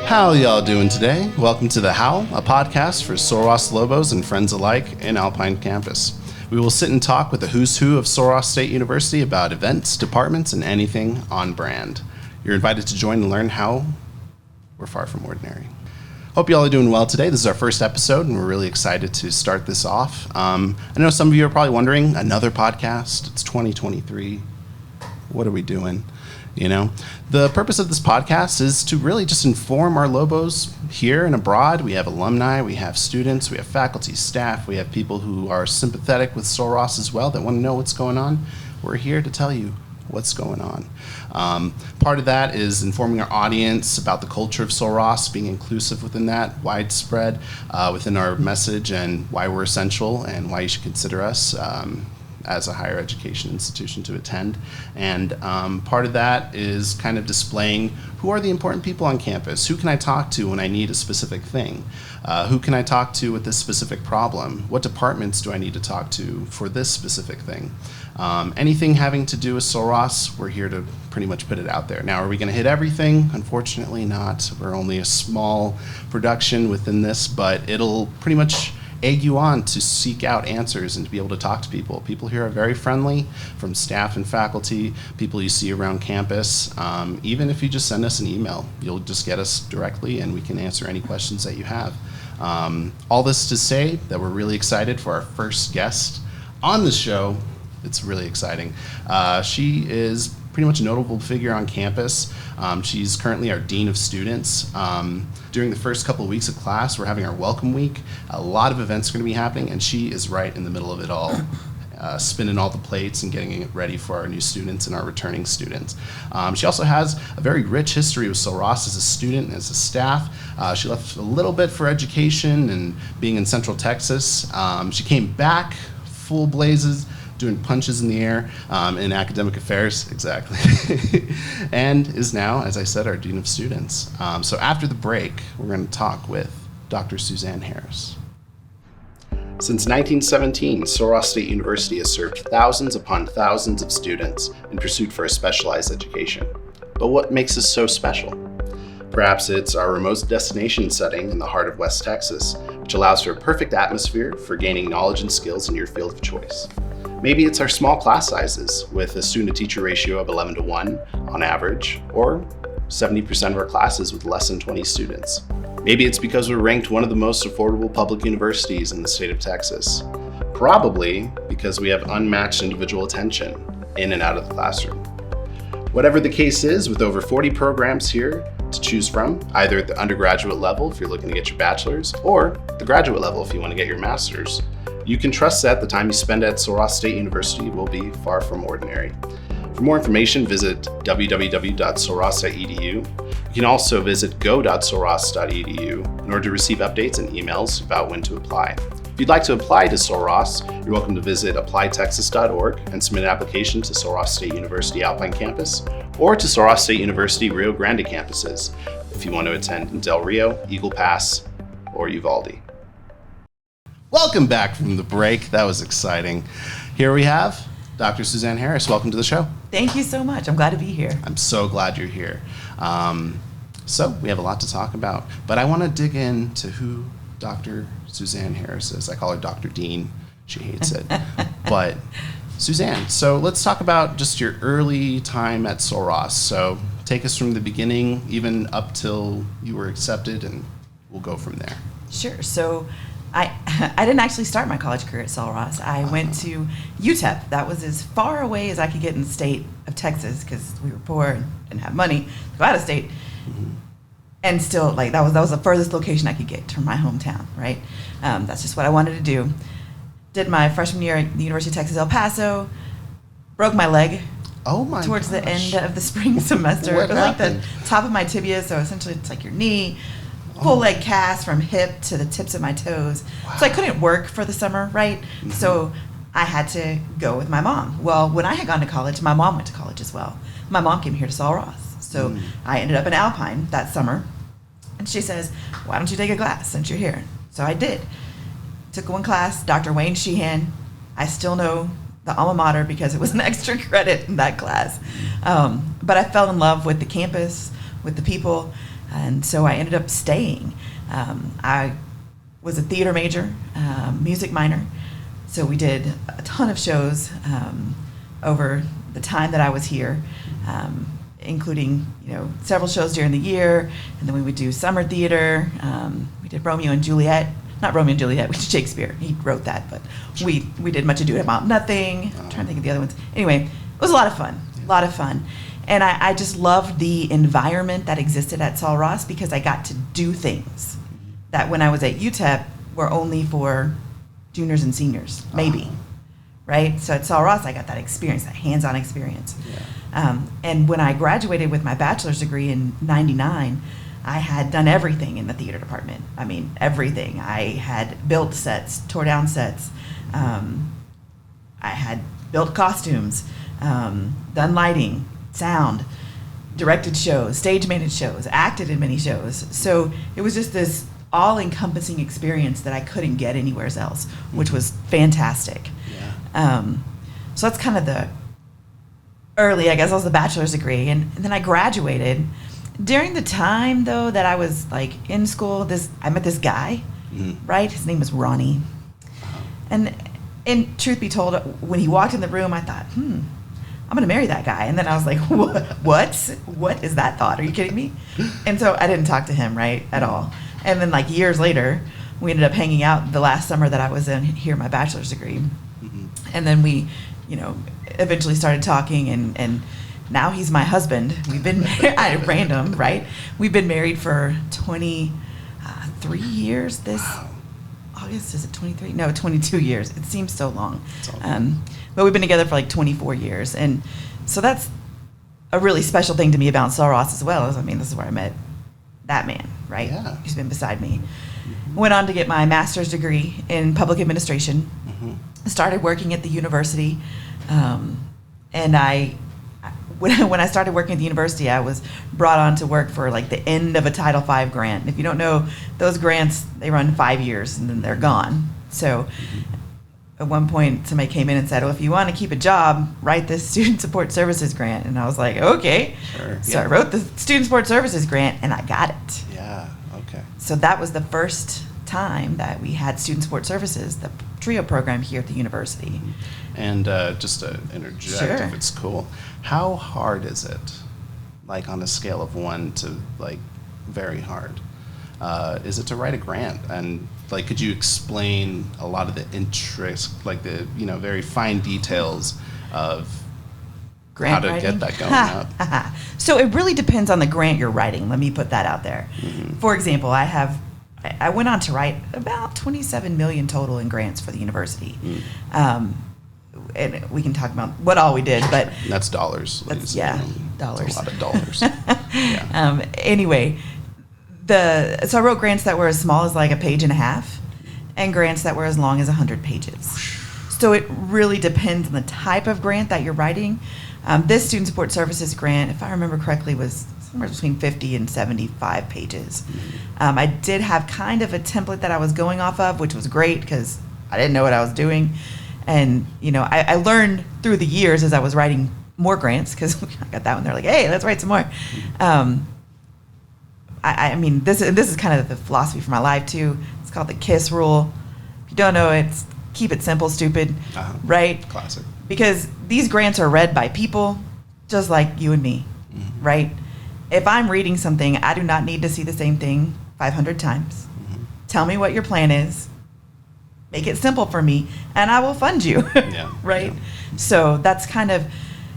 How y'all doing today? Welcome to the Howl, a podcast for Sul Ross Lobos and friends alike in Alpine campus. We will sit and talk with the who's who of Sul Ross State University about events, departments, and anything on brand. You're invited to join and learn how we're far from ordinary. Hope y'all are doing well today. This is our first episode, and we're really excited to start this off. I know some of you are probably wondering, another podcast? It's 2023. What are we doing? You know, the purpose of this podcast is to really just inform our Lobos here and abroad. We have alumni, we have students, we have faculty, staff, we have people who are sympathetic with Sul Ross as well that want to know what's going on. We're here to tell you what's going on. Part of that is informing our audience about the culture of Sul Ross, being inclusive within that, widespread within our message, and why we're essential and why you should consider us as a higher education institution to attend. And part of that is kind of displaying who are the important people on campus. Who can I talk to when I need a specific thing? Who can I talk to with this specific problem? What departments do I need to talk to for this specific thing? Anything having to do with Sul Ross, we're here to pretty much put it out there. Now, are we going to hit everything? Unfortunately not. We're only a small production within this, but it'll pretty much egg you on to seek out answers and to be able to talk to people. People here are very friendly, from staff and faculty, people you see around campus. Even if you just send us an email, you'll just get us directly and we can answer any questions that you have. All this to say that we're really excited for our first guest on the show. It's really exciting. She is pretty much a notable figure on campus. She's currently our Dean of Students. During the first couple of weeks of class, we're having our welcome week. A lot of events are going to be happening, and she is right in the middle of it all, spinning all the plates and getting it ready for our new students and our returning students. She also has a very rich history with Sul Ross as a student and as a staff. She left a little bit for education and being in Central Texas. She came back full blazes, doing punches in the air in academic affairs, exactly, and is now, as I said, our Dean of Students. So after the break, we're going to talk with Dr. Suzanne Harris. Since 1917, Sul Ross State University has served thousands upon thousands of students in pursuit for a specialized education. But what makes us so special? Perhaps it's our remote destination setting in the heart of West Texas, which allows for a perfect atmosphere for gaining knowledge and skills in your field of choice. Maybe it's our small class sizes with a student-to-teacher ratio of 11:1 on average, or 70% of our classes with less than 20 students. Maybe it's because we're ranked one of the most affordable public universities in the state of Texas. Probably because we have unmatched individual attention in and out of the classroom. Whatever the case is, with over 40 programs here to choose from, either at the undergraduate level if you're looking to get your bachelor's, or the graduate level if you want to get your master's, you can trust that the time you spend at Sul Ross State University will be far from ordinary. For more information, visit www.sulross.edu. You can also visit go.sulross.edu in order to receive updates and emails about when to apply. If you'd like to apply to Sul Ross, you're welcome to visit applytexas.org and submit an application to Sul Ross State University Alpine campus or to Sul Ross State University Rio Grande campuses if you want to attend in Del Rio, Eagle Pass, or Uvalde. Welcome back from the break. That was exciting. Here we have Dr. Suzanne Harris. Welcome to the show. Thank you so much. I'm glad to be here. I'm so glad you're here. So we have a lot to talk about, but I want to dig into who Dr. Suzanne Harris is. I call her Dr. Dean. She hates it. But Suzanne, so let's talk about just your early time at Sul Ross. So take us from the beginning, even up till you were accepted, and we'll go from there. Sure. So I didn't actually start my college career at Sul Ross. I went to UTEP. That was as far away as I could get in the state of Texas because we were poor and didn't have money to go out of state. Mm-hmm. And still, like, that was the furthest location I could get from my hometown, right? That's just what I wanted to do. Did my freshman year at the University of Texas, El Paso. Broke my leg. Oh my towards gosh. The end of the spring semester. What it was happened? like the top of my tibia, so essentially it's like your knee. Full leg cast from hip to the tips of my toes. Wow. So I couldn't work for the summer, right? Mm-hmm. So I had to go with my mom. Well, when I had gone to college, my mom went to college as well. My mom came here to Sul Ross. So I ended up in Alpine that summer. And she says, why don't you take a class since you're here? So I did. Took one class, Dr. Wayne Sheehan. I still know the alma mater because it was an extra credit in that class. But I fell in love with the campus, with the people, and so I ended up staying. I was a theater major, music minor, so we did a ton of shows over the time that I was here, including several shows during the year, and then we would do summer theater. We did Romeo and Juliet. Not Romeo and Juliet, we did Shakespeare. He wrote that, but we did Much Ado About Nothing. I'm trying to think of the other ones. Anyway, it was a lot of fun. And I just loved the environment that existed at Sul Ross because I got to do things that when I was at UTEP were only for juniors and seniors, maybe, right? So at Sul Ross, I got that experience, that hands-on experience. Yeah. And when I graduated with my bachelor's degree in '99, I had done everything in the theater department. I mean, everything. I had built sets, tore down sets. I had built costumes, done lighting, sound, directed shows, stage managed shows, acted in many shows. So it was just this all-encompassing experience that I couldn't get anywhere else, which was fantastic. Yeah. So that's kind of the early, I guess, that was the bachelor's degree. And then I graduated. During the time, though, that I was like in school, I met this guy, right? His name was Ronnie. And truth be told, when he walked in the room, I thought, I'm going to marry that guy. And then I was like, what? What is that thought? Are you kidding me? And so I didn't talk to him, right, at all. And then like years later, we ended up hanging out the last summer that I was in here, my bachelor's degree. And then we, eventually started talking and now he's my husband. We've been married, random, right? We've been married for 23 years this August. Is it 23? No, 22 years. It seems so long. But we've been together for like 24 years. And so that's a really special thing to me about Sul Ross as well. This is where I met that man, right? Yeah. Who's been beside me. Went on to get my master's degree in public administration. Started working at the university. And when I started working at the university, I was brought on to work for like the end of a Title V grant. And if you don't know, those grants, they run 5 years and then they're gone. So at one point, somebody came in and said, if you want to keep a job, write this Student Support Services grant. And I was like, okay. Sure. So I wrote the Student Support Services grant and I got it. Yeah, okay. So that was the first time that we had Student Support Services, the TRIO program here at the university. And just to interject, Sure. if it's cool, how hard is it, like on a scale of 1 to like very hard, is it to write a grant? And like, could you explain a lot of the interest, like the very fine details of grant how to writing? get that going up? So it really depends on the grant you're writing. Let me put that out there. For example, I went on to write about 27 million total in grants for the university. And we can talk about what all we did, but that's dollars. Dollars. That's a lot of dollars. Anyway, so I wrote grants that were as small as like a page and a half, and grants that were as long as 100 pages. So it really depends on the type of grant that you're writing. This Student Support Services grant, if I remember correctly, was somewhere between 50 and 75 pages. I did have kind of a template that I was going off of, which was great because I didn't know what I was doing. And, I learned through the years as I was writing more grants, because I got that one. They're like, hey, let's write some more. This is kind of the philosophy for my life, too. It's called the KISS rule. If you don't know it, it's keep it simple, stupid, right? Classic. Because these grants are read by people just like you and me, right? If I'm reading something, I do not need to see the same thing 500 times. Tell me what your plan is. Make it simple for me, and I will fund you, right? Yeah. So that's kind of,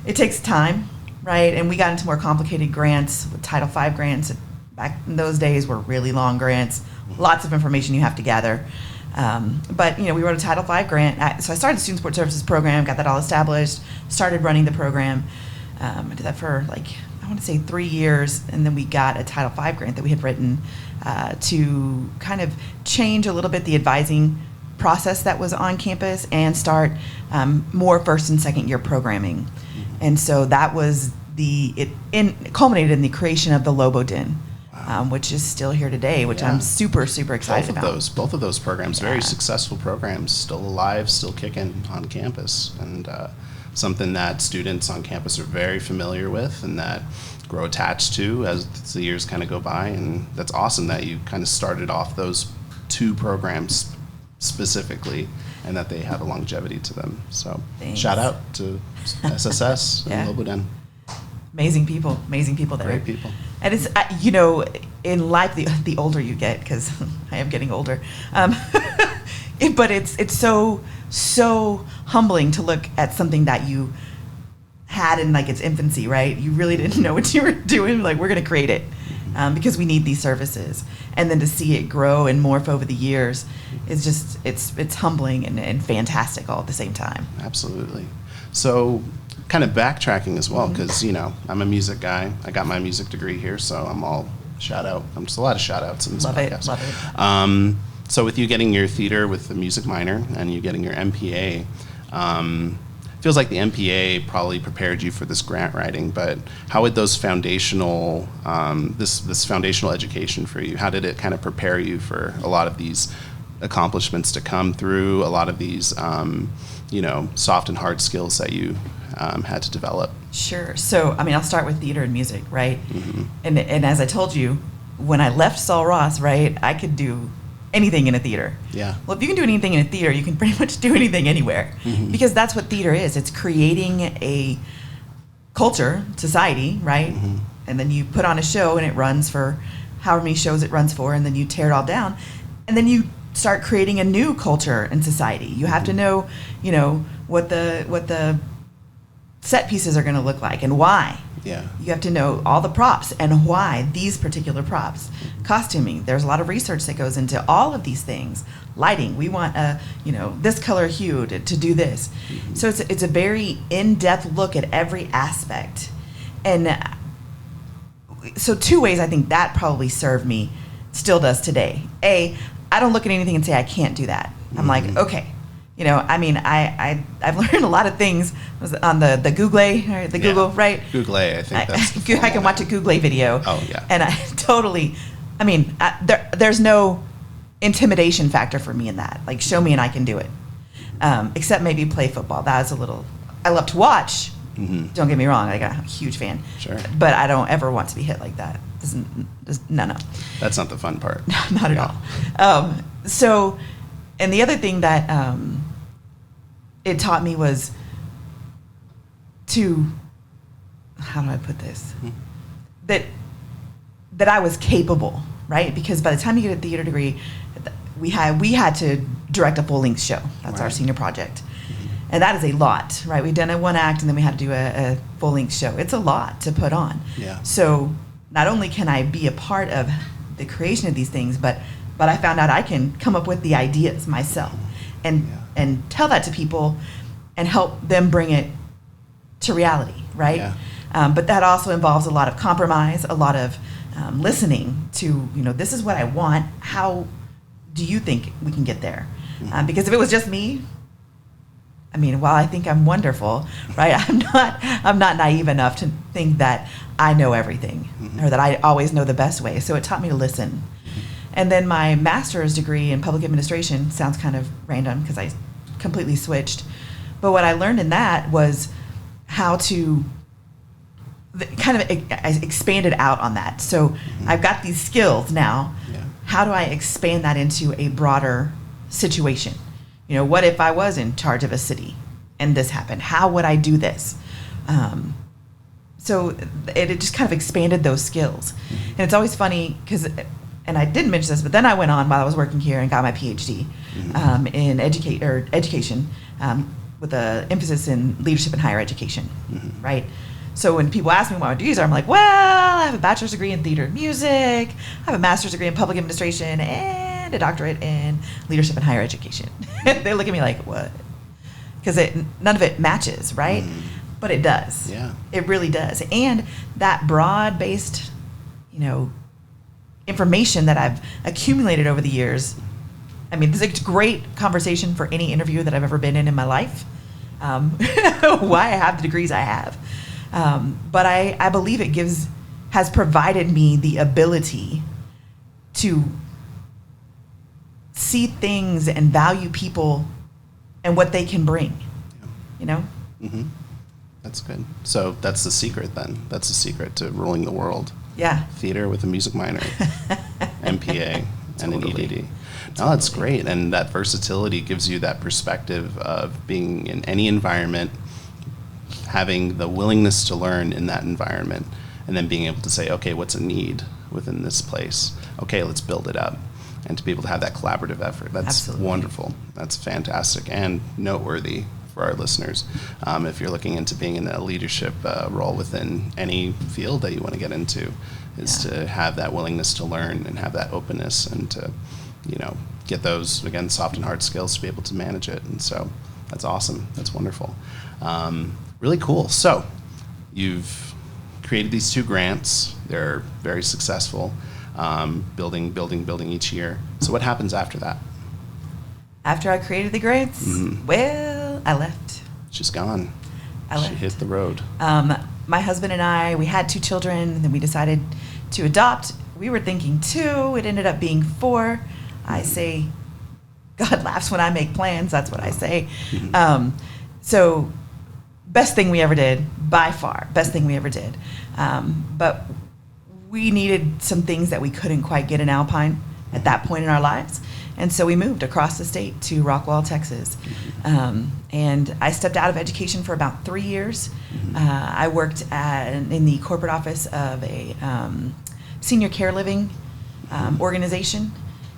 it takes time, right? And we got into more complicated grants with Title V grants. Back in those days were really long grants, lots of information you have to gather. But, we wrote a Title V grant. So I started the Student Support Services program, got that all established, started running the program. I did that for I want to say 3 years, and then we got a Title V grant that we had written to kind of change a little bit the advising process that was on campus and start more first and second year programming. And so that was it culminated in the creation of the Lobo Den. Which is still here today, which I'm super, super excited about. Both of those programs, very successful programs, still alive, still kicking on campus, and something that students on campus are very familiar with and that grow attached to as the years kind of go by. And that's awesome that you kind of started off those two programs specifically and that they have a longevity to them. So shout out to SSS and Lobo Den. Amazing people there. Great people. And it's, in life, the older you get, because I am getting older, but it's so humbling to look at something that you had in like its infancy, right? You really didn't know what you were doing. Like, we're going to create it because we need these services. And then to see it grow and morph over the years is just, it's humbling and fantastic all at the same time. Absolutely. So kind of backtracking as well, because I'm a music guy. I got my music degree here, so I'm all shout out. I'm just a lot of shout outs in this podcast. Love it. So with you getting your theater with the music minor and you getting your MPA, feels like the MPA probably prepared you for this grant writing. But how would those foundational this foundational education for you? How did it kind of prepare you for a lot of these accomplishments to come through? A lot of these soft and hard skills that you had to develop? Sure. So, I'll start with theater and music, right? Mm-hmm. And as I told you, when I left Sul Ross, right, I could do anything in a theater. Yeah. Well, if you can do anything in a theater, you can pretty much do anything anywhere, because that's what theater is. It's creating a culture, society, right? Mm-hmm. And then you put on a show and it runs for however many shows it runs for, and then you tear it all down, and then you start creating a new culture and society. You have to know, what the set pieces are going to look like and why. Yeah. You have to know all the props and why these particular props. Costuming, there's a lot of research that goes into all of these things. Lighting, we want this color hue to do this. Mm-hmm. So it's a very in-depth look at every aspect. And so two ways I think that probably served me, still does today. A, I don't look at anything and say I can't do that. I'm like, okay. I've learned a lot of things on the Google, right? Google, right? Google, I think that's I can watch a Google video. Oh, yeah. And I totally, there's no intimidation factor for me in that. Like, show me and I can do it. Except maybe play football. That is I love to watch. Mm-hmm. Don't get me wrong. I'm a huge fan. Sure. But I don't ever want to be hit like that. No. That's not the fun part. Not at all. So, and the other thing that it taught me was to, how do I put this? That I was capable, right? Because by the time you get a theater degree, we had to direct a full-length show. That's our senior project. And that is a lot, right? We've done a one act and then we had to do a full-length show. It's a lot to put on. Yeah. So not only can I be a part of the creation of these things, but I found out I can come up with the ideas myself and tell that to people and help them bring it to reality, right? Yeah. But that also involves a lot of compromise, a lot of listening to, this is what I want. How do you think we can get there? Because if it was just me, while I think I'm wonderful, right? I'm not naive enough to think that I know everything or that I always know the best way. So it taught me to listen. And then my master's degree in public administration sounds kind of random because I completely switched. But what I learned in that was how to I expanded out on that. So I've got these skills now. Yeah. How do I expand that into a broader situation? What if I was in charge of a city and this happened? How would I do this? So it just kind of expanded those skills. And it's always funny because, and I didn't mention this, but then I went on while I was working here and got my PhD in education with an emphasis in leadership and higher education, right? So when people ask me what my degrees are, I'm like, well, I have a bachelor's degree in theater and music, I have a master's degree in public administration, and a doctorate in leadership and higher education. They look at me like, what? Because none of it matches, right? But it does. Yeah. It really does. And that broad-based, information that I've accumulated over the years I mean, this is a great conversation for any interview that I've ever been in my life. Why I have the degrees I have. But I believe it has provided me the ability to see things and value people and what they can bring, you know? Mm-hmm. That's good. So that's the secret then. That's the secret to ruling the world. Yeah. Theater with a music minor, MPA, and an EDD. No, that's Totally. great. And that versatility gives you that perspective of being in any environment, having the willingness to learn in that environment, and then being able to say, okay, what's a need within this place? Okay, let's build it up. And to be able to have that collaborative effort. That's Absolutely. wonderful. That's fantastic and noteworthy for our listeners. If you're looking into being in a leadership role within any field that you want to get into, is to have that willingness to learn and have that openness and to, get those, again, soft and hard skills to be able to manage it. And so that's awesome. That's wonderful. Really cool. So you've created these 2 grants. They're very successful, building each year. So what happens after that? After I created the grants, Mm-hmm. well, I left. She's gone. I left. She hit the road. My husband and I, we had 2 children, and then we decided to adopt. We were thinking 2. It ended up being 4. I say, God laughs when I make plans. That's what I say. Mm-hmm. So, best thing we ever did, by far. Best thing we ever did. But we needed some things that we couldn't quite get in Alpine at that point in our lives. And so we moved across the state to Rockwall, Texas. And I stepped out of education for about 3 years. I worked in the corporate office of a senior care living organization.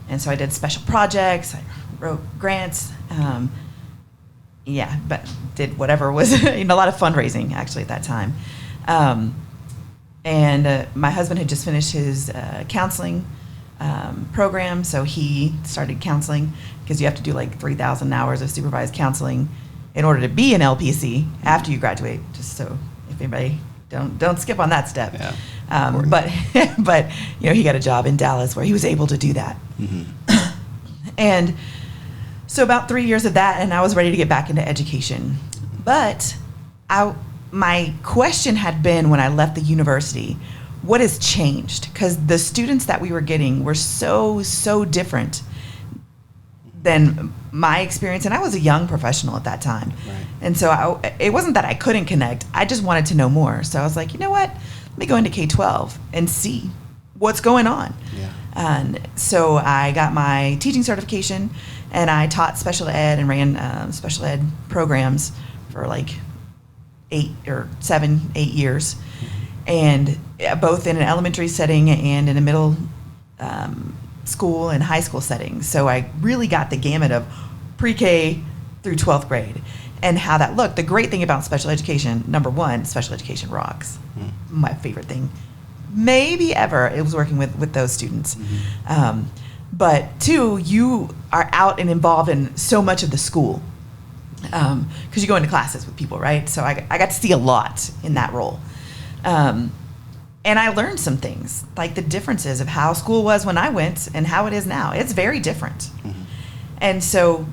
And so I did special projects, I wrote grants, but did whatever was, a lot of fundraising actually at that time. And my husband had just finished his counseling program, so he started counseling because you have to do like 3,000 hours of supervised counseling in order to be an LPC after you graduate. Just so if anybody don't skip on that step. Yeah. But he got a job in Dallas where he was able to do that. Mm-hmm. And so about 3 years of that, and I was ready to get back into education. But my question had been when I left the university, what has changed? Because the students that we were getting were so different than my experience. And I was a young professional at that time. Right. And so it wasn't that I couldn't connect. I just wanted to know more. So I was like, you know what? Let me go into K-12 and see what's going on. Yeah. And so I got my teaching certification, and I taught special ed and ran special ed programs for like 7, 8 years. And both in an elementary setting and in a middle school and high school setting. So I really got the gamut of pre-K through 12th grade and how that looked. The great thing about special education, number one, special education rocks. My favorite thing maybe ever, it was working with those students. Mm-hmm. But 2, you are out and involved in so much of the school because you go into classes with people, right? So I got to see a lot in that role. And I learned some things, like the differences of how school was when I went and how it is now. It's very different. Mm-hmm. And so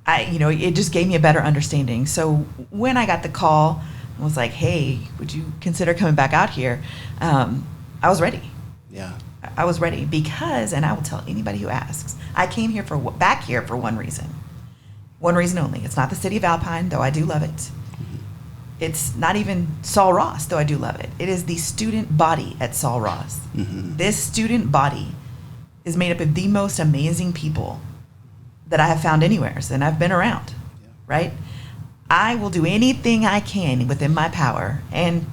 it just gave me a better understanding. So when I got the call, I was like, hey, would you consider coming back out here? I was ready. Yeah. I was ready because, and I will tell anybody who asks, I came here back here for one reason. One reason only. It's not the city of Alpine, though I do love it. It's not even Sul Ross, though I do love it. It is the student body at Sul Ross. Mm-hmm. This student body is made up of the most amazing people that I have found anywhere and I've been around, right? I will do anything I can within my power, and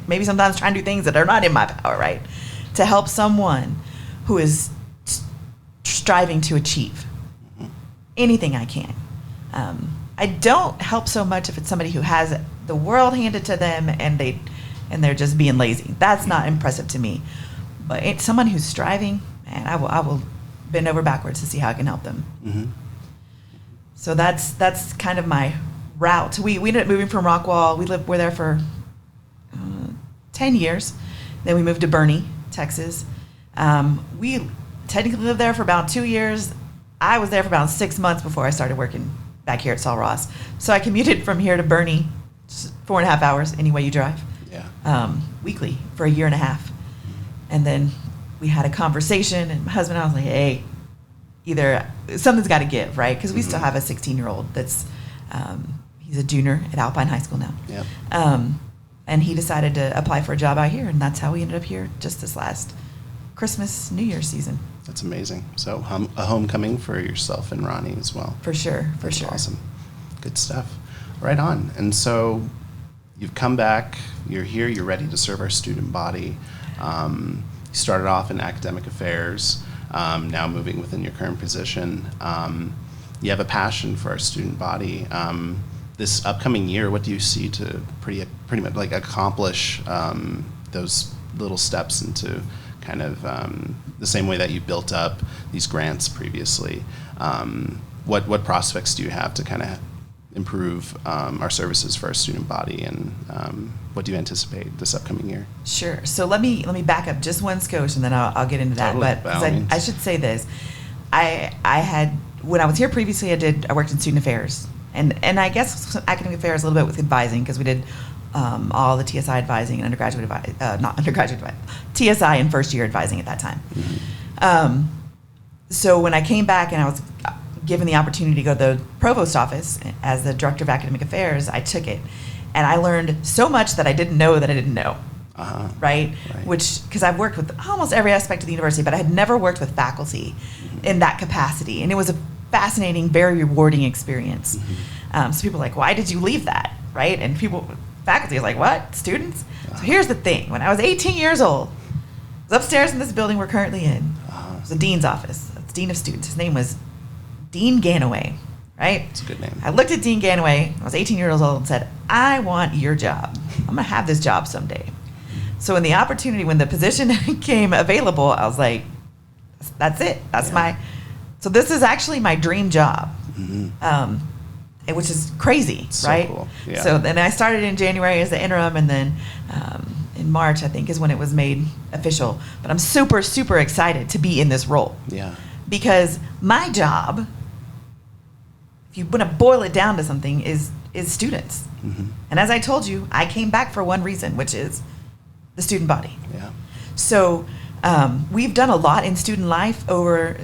maybe sometimes try and do things that are not in my power, right? To help someone who is striving to achieve anything I can. I don't help so much if it's somebody who has the world handed to them and they're just being lazy. That's not impressive to me. But it's someone who's striving, and I will bend over backwards to see how I can help them. Mm-hmm. So that's kind of my route. We ended up moving from Rockwall. We're there for 10 years. Then we moved to Boerne, Texas. We technically lived there for about 2 years. I was there for about 6 months before I started working back here at Sul Ross. So I commuted from here to Bernie, 4.5 hours any way you drive, weekly for a year and a half. And then we had a conversation, and my husband and I was like, hey, either something's got to give, right? Because we still have a 16-year-old that's, he's a junior at Alpine High School now. Yep. And he decided to apply for a job out here, and that's how we ended up here just this last Christmas, New Year's season. That's amazing. So a homecoming for yourself and Ronnie as well. For sure, for That's sure. Awesome. Good stuff. Right on. And so you've come back, you're here, you're ready to serve our student body. You started off in academic affairs, now moving within your current position. You have a passion for our student body. This upcoming year, what do you see to pretty much like accomplish those little steps into kind of the same way that you built up these grants previously? What prospects do you have to kind of improve our services for our student body, and what do you anticipate this upcoming year? Sure. So let me back up just one skosh, and then I'll get into that. Totally, But by all means. I should say this: I had, when I was here previously, I worked in student affairs, and I guess academic affairs a little bit with advising, because we did all the TSI advising and TSI and first year advising at that time. Mm-hmm. So when I came back and I was given the opportunity to go to the provost office as the director of academic affairs, I took it, and I learned so much that I didn't know that I didn't know. Right? Which, because I've worked with almost every aspect of the university, but I had never worked with faculty in that capacity, and it was a fascinating, very rewarding experience. So people are like, why did you leave that? Right? And faculty is like, what? Students? So here's the thing. When I was 18 years old, I was upstairs in this building we're currently in. It was the dean's office. That's dean of students. His name was Dean Ganaway, right? It's a good name. I looked at Dean Ganaway. I was 18 years old and said, I want your job. I'm going to have this job someday. So when the position came available, I was like, that's it. So this is actually my dream job. Which is crazy, So right? cool. Yeah. So then I started in January as the interim, and then in March, I think, is when it was made official. But I'm super, super excited to be in this role. Yeah. Because my job, if you want to boil it down to something, is students. And as I told you, I came back for one reason, which is the student body. Yeah. So we've done a lot in student life over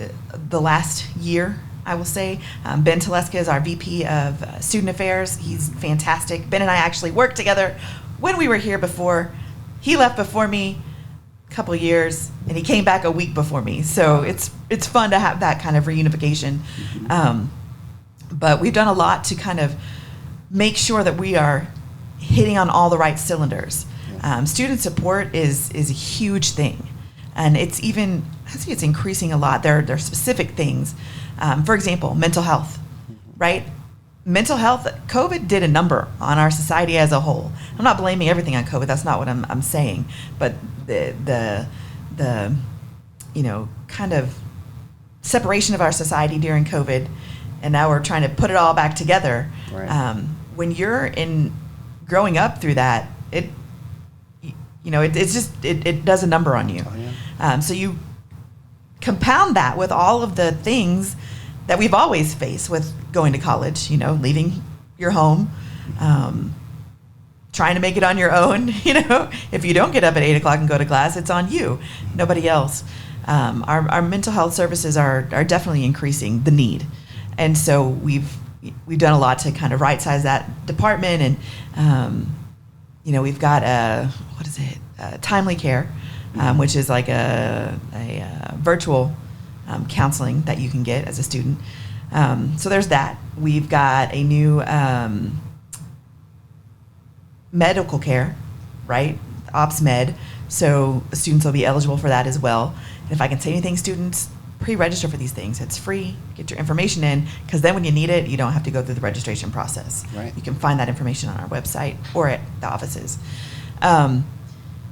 the last year, I will say. Ben Teleska is our VP of Student Affairs. He's fantastic. Ben and I actually worked together when we were here before. He left before me a couple of years, and he came back a week before me. So it's fun to have that kind of reunification. But we've done a lot to kind of make sure that we are hitting on all the right cylinders. Student support is a huge thing, and I think it's increasing a lot. There are specific things. For example, mental health, right? Mental health, COVID did a number on our society as a whole. I'm not blaming everything on COVID. That's not what I'm saying. But the kind of separation of our society during COVID, and now we're trying to put it all back together. Right. When you're growing up through that, it does a number on you. Oh, yeah. So you compound that with all of the things that we've always faced with going to college, leaving your home, trying to make it on your own. If you don't get up at 8 o'clock and go to class, it's on you, nobody else. Our mental health services are definitely increasing the need. And so we've done a lot to kind of right-size that department, and we've got Timely Care, which is like a virtual counseling that you can get as a student. So there's that. We've got a new medical care, right? Ops Med. So students will be eligible for that as well. And if I can say anything, students, pre-register for these things. It's free. Get your information in, because then when you need it, you don't have to go through the registration process. Right. You can find that information on our website or at the offices. And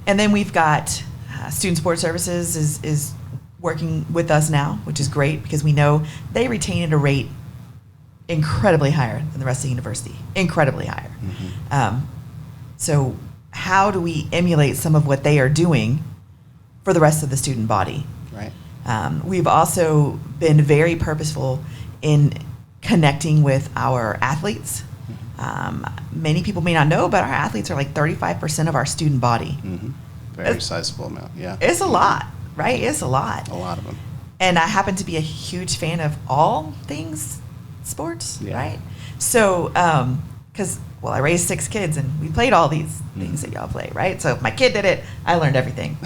then we've got Student Support Services is working with us now, which is great, because we know they retain at a rate incredibly higher than the rest of the university, incredibly higher. So how do we emulate some of what they are doing for the rest of the student body? Right. We've also been very purposeful in connecting with our athletes. Many people may not know, but our athletes are like 35% of our student body. Mm-hmm. Very sizable amount, yeah. It's a lot, right? It's a lot. A lot of them. And I happen to be a huge fan of all things sports, right? So, because, I raised 6 kids, and we played all these things that y'all play, right? So if my kid did it, I learned everything.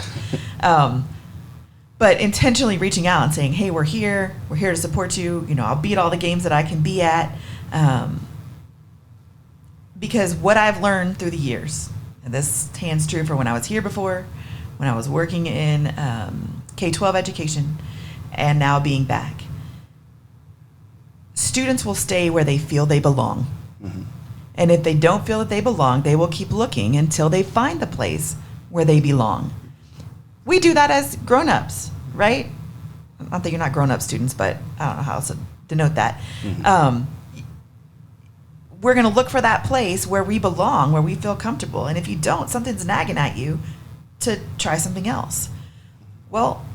But intentionally reaching out and saying, hey, we're here to support you. I'll be at all the games that I can be at. Because what I've learned through the years, and this stands true for when I was here before, when I was working in K-12 education, and now being back, students will stay where they feel they belong. Mm-hmm. And if they don't feel that they belong, they will keep looking until they find the place where they belong. We do that as grown-ups, right? Not that you're not grown-up students, but I don't know how else to denote that. Mm-hmm. We're going to look for that place where we belong, where we feel comfortable. And if you don't, something's nagging at you to try something else. Well,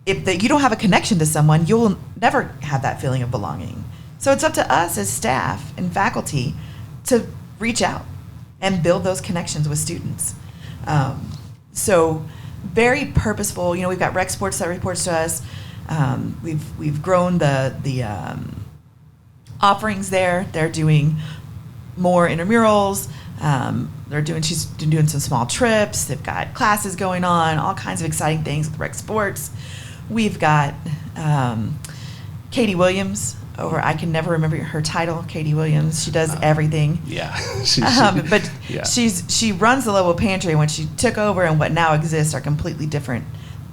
if you don't have a connection to someone, you'll never have that feeling of belonging. So it's up to us as staff and faculty to reach out and build those connections with students. So very purposeful. We've got rec sports that reports to us. We've grown the offerings there. They're doing more intramurals. She's been doing some small trips. They've got classes going on, all kinds of exciting things with rec sports. We've got Katie Williams over. I can never remember her title. Katie Williams. She does everything. Yeah. She runs the Lobo Pantry. When she took over, and what now exists are completely different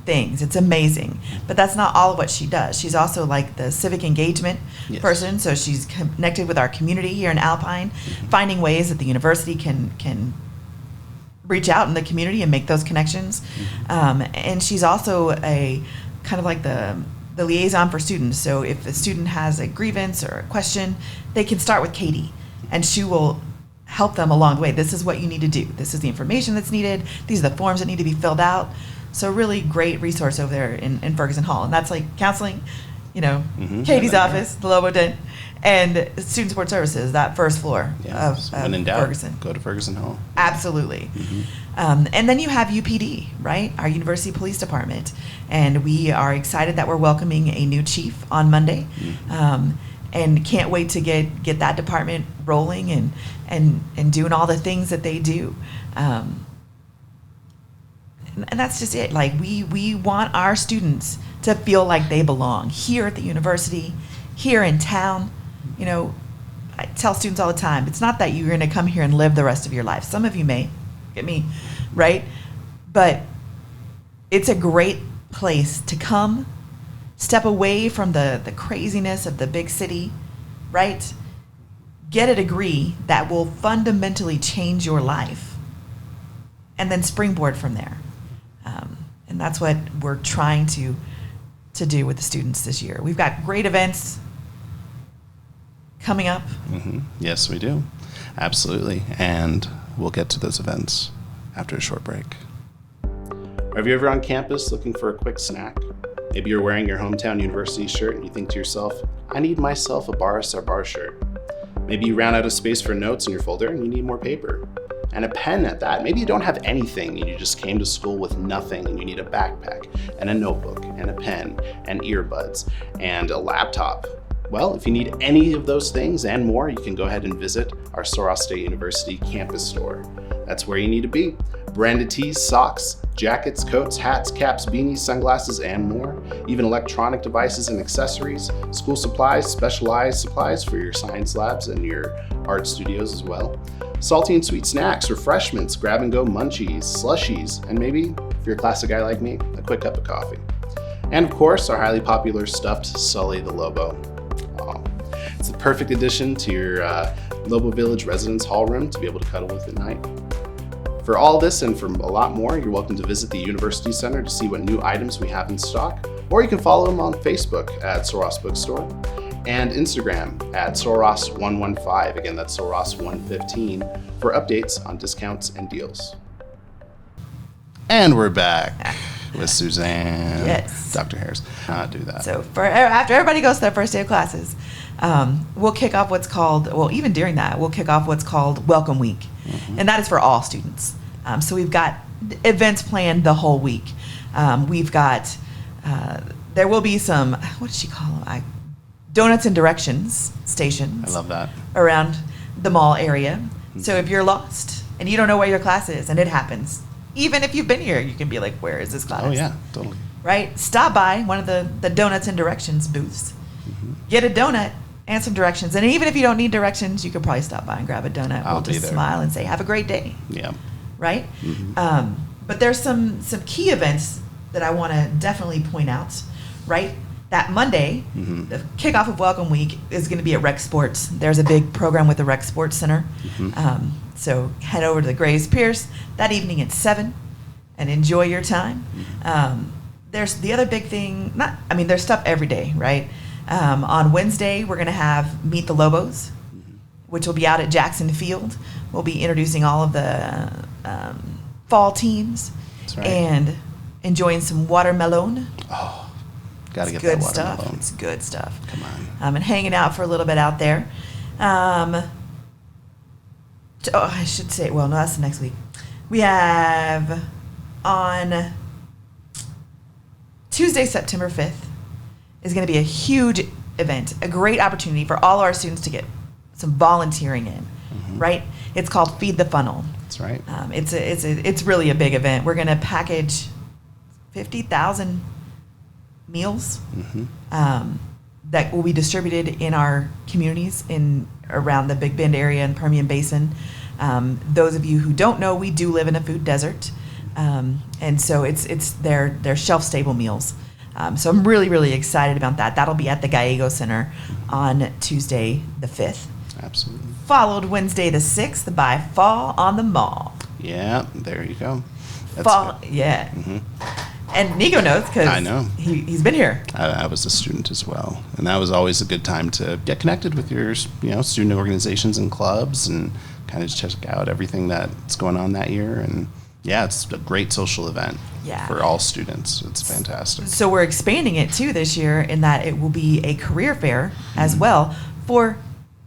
things. It's amazing. But that's not all of what she does. She's also like the civic engagement person. So she's connected with our community here in Alpine, finding ways that the university can reach out in the community and make those connections. And she's also a kind of like the liaison for students. So if a student has a grievance or a question, they can start with Katie, and she will help them along the way. This is what you need to do. This is the information that's needed. These are the forms that need to be filled out. So really great resource over there in Ferguson Hall. And that's like counseling, Katie's office, the Lobo Den, and student support services, that first floor of when in doubt, Ferguson. Go to Ferguson Hall. Absolutely. And then you have UPD, right? Our University Police Department. And we are excited that we're welcoming a new chief on Monday. And can't wait to get that department rolling and doing all the things that they do. And that's just it. Like we want our students to feel like they belong here at the university, here in town. I tell students all the time, it's not that you're going to come here and live the rest of your life. Some of you may, get me, right? But it's a great place to come, step away from the craziness of the big city, right? Get a degree that will fundamentally change your life, and then springboard from there. And that's what we're trying to do with the students this year. We've got great events coming up. Yes, we do. Absolutely. And we'll get to those events after a short break. Are you ever on campus looking for a quick snack? Maybe you're wearing your hometown university shirt and you think to yourself, I need myself a Boris or bar shirt. Maybe you ran out of space for notes in your folder and you need more paper. And a pen at that. Maybe you don't have anything and you just came to school with nothing and you need a backpack and a notebook and a pen and earbuds and a laptop. Well, if you need any of those things and more, you can go ahead and visit our Sul Ross State University campus store. That's where you need to be. Branded tees, socks, jackets, coats, hats, caps, beanies, sunglasses, and more. Even electronic devices and accessories, school supplies, specialized supplies for your science labs and your art studios as well. Salty and sweet snacks, refreshments, grab-and-go munchies, slushies, and maybe, if you're a classic guy like me, a quick cup of coffee. And of course, our highly popular stuffed Sully the Lobo. It's the perfect addition to your Lobo Village residence hall room to be able to cuddle with at night. For all this and for a lot more, you're welcome to visit the University Center to see what new items we have in stock, or you can follow them on Facebook at Sul Ross Bookstore and Instagram at Sul Ross 115. Again, that's Sul Ross 115 for updates on discounts and deals. And we're back. with Suzanne. Yes. Dr. Harris. Not do that. So after everybody goes to their first day of classes, we'll kick off even during that, we'll kick off what's called Welcome Week. Mm-hmm. And that is for all students. So we've got events planned the whole week. We've got, there will be some, what did she call them? Donuts and directions stations. I love that. Around the mall area. Mm-hmm. So if you're lost and you don't know where your class is, and it happens, even if you've been here, you can be like, where is this class? Oh, yeah, totally. Right? Stop by one of the donuts and directions booths. Mm-hmm. Get a donut and some directions. And even if you don't need directions, you could probably stop by and grab a donut. I'll we'll just smile and say, have a great day. Yeah. Right? Mm-hmm. But there's some key events that I want to definitely point out, right? That Monday, the kickoff of Welcome Week is going to be at Rec Sports. There's a big program with the Rec Sports Center. Mm-hmm. So head over to the Graves Pierce that evening at 7 and enjoy your time. Mm-hmm. There's the other big thing, there's stuff every day, right? On Wednesday, we're going to have Meet the Lobos, which will be out at Jackson Field. We'll be introducing all of the fall teams. That's right. And enjoying some watermelon. Oh. Gotta get that watermelon. It's good stuff. Come on. And hanging out for a little bit out there. I should say, no, that's the next week. We have on Tuesday, September 5th, is going to be a huge event, a great opportunity for all our students to get some volunteering in, right? It's called Feed the Funnel. That's right. It's really a big event. We're going to package 50,000 meals that will be distributed in our communities around the Big Bend area and Permian Basin. Those of you who don't know, we do live in a food desert, and so they're shelf-stable meals. So I'm really, really excited about that. That'll be at the Gallego Center on Tuesday the 5th. Absolutely. Followed Wednesday the 6th by Fall on the Mall. Yeah, there you go. That's good. Yeah. Mm-hmm. And Nico knows because I know he's been here. I was a student as well, and that was always a good time to get connected with your student organizations and clubs, and kind of check out everything that's going on that year. And yeah, it's a great social event for all students. It's fantastic. So we're expanding it too this year in that it will be a career fair as well for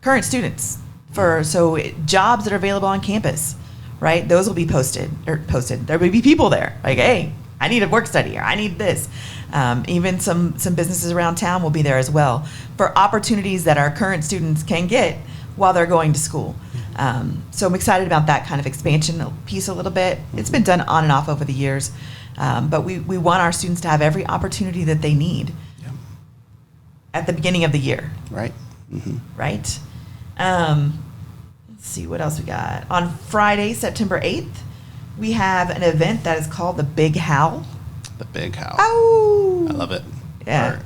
current students. So jobs that are available on campus, right? Those will be posted. There will be people there like, hey, I need a work study, or I need this. Even some businesses around town will be there as well for opportunities that our current students can get while they're going to school. So I'm excited about that kind of expansion piece a little bit. It's been done on and off over the years, but we want our students to have every opportunity that they need at the beginning of the year. Right. Mm-hmm. Right? Let's see, what else we got? On Friday, September 8th, we have an event that is called the Big Howl. The Big Howl. Oh, I love it. Yeah,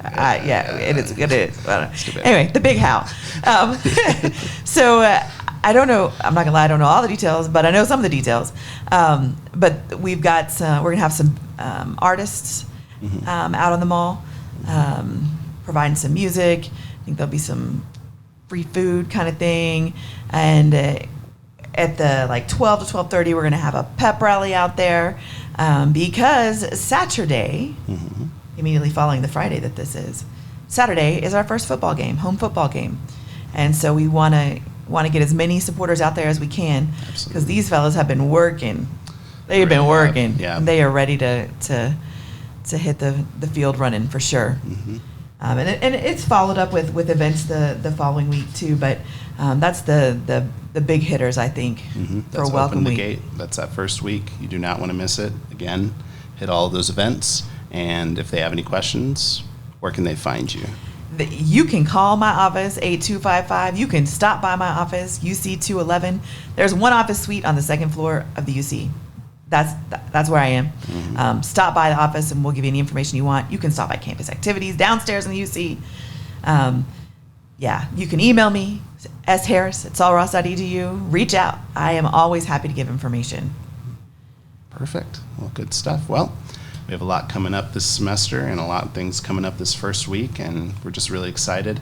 it is. It is. Anyway, the Big Howl. So I don't know. I'm not gonna lie. I don't know all the details, but I know some of the details. But we've got some. We're gonna have some artists out on the mall, providing some music. I think there'll be some free food kind of thing, and at the 12 to 12:30, we're gonna have a pep rally out there because Saturday, immediately following the Friday that this is, Saturday is our first football game, home football game, and so we want to get as many supporters out there as we can because these fellas have been working. They've been working. Yeah. They are ready to hit the field running for sure. And it's followed up with events the following week too, but that's the big hitters, I think, for Welcome Week. Gate. That's that first week. You do not want to miss it. Again, hit all of those events, and if they have any questions, where can they find you? You can call my office, 8255. You can stop by my office, UC 211. There's one office suite on the second floor of the UC. That's where I am. Stop by the office and we'll give you any information you want. You can stop by campus activities downstairs in the UC. You can email me, sharris@sulross.edu. Reach out. I am always happy to give information. Perfect. Well, good stuff. Well, we have a lot coming up this semester and a lot of things coming up this first week, and we're just really excited.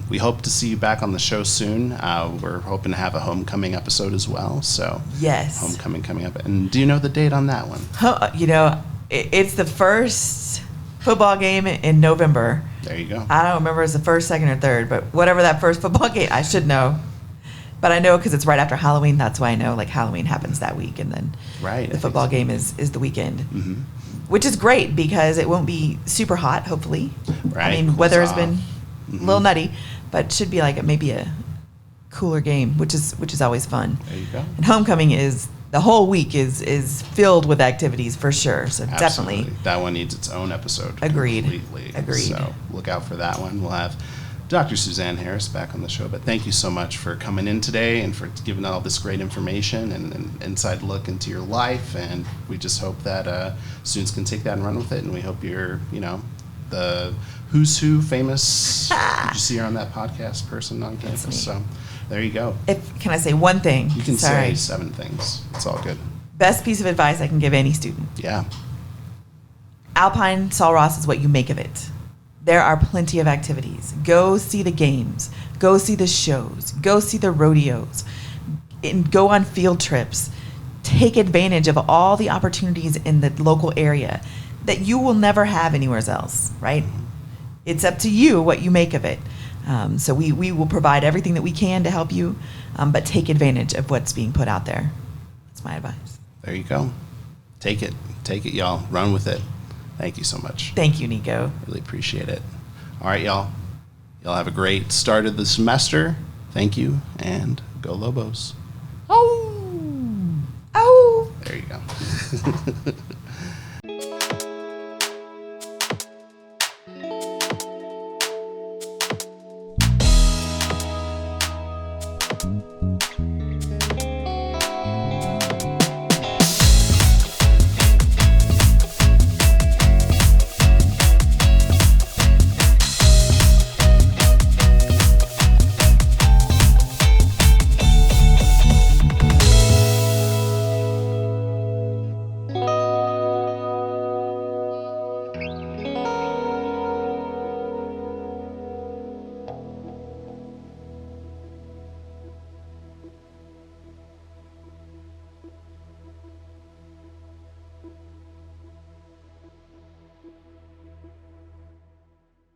We hope to see you back on the show soon. We're hoping to have a homecoming episode as well. So yes, homecoming coming up. And do you know the date on that one? It's the first football game in November. There you go. I don't remember if it's the first, second, or third, but whatever that first football game, I should know. But I know because it's right after Halloween. That's why I know, like, Halloween happens that week, and then the football game is the weekend. Mm-hmm. Which is great because it won't be super hot, hopefully. Right. I mean, weather has been a little nutty, but it should be like maybe a cooler game, which is always fun. There you go. And homecoming is the whole week is filled with activities for sure. So Absolutely. definitely. That one needs its own episode. Agreed. Completely. Agreed. So look out for that one. We'll have Dr. Suzanne Harris back on the show. But thank you so much for coming in today and for giving all this great information and an inside look into your life. And we just hope that students can take that and run with it. And we hope you're, the who's who famous, did you see her on that podcast person on campus? So there you go. Can I say one thing? You can say 7 things. It's all good. Best piece of advice I can give any student. Yeah. Alpine, Sul Ross is what you make of it. There are plenty of activities. Go see the games. Go see the shows. Go see the rodeos. And go on field trips. Take advantage of all the opportunities in the local area that you will never have anywhere else, right? It's up to you what you make of it. So we will provide everything that we can to help you, but take advantage of what's being put out there. That's my advice. There you go. Take it, y'all. Run with it. Thank you so much. Thank you, Nico. Really appreciate it. All right, y'all. Y'all have a great start of the semester. Thank you, and go Lobos. Oh! Oh! There you go.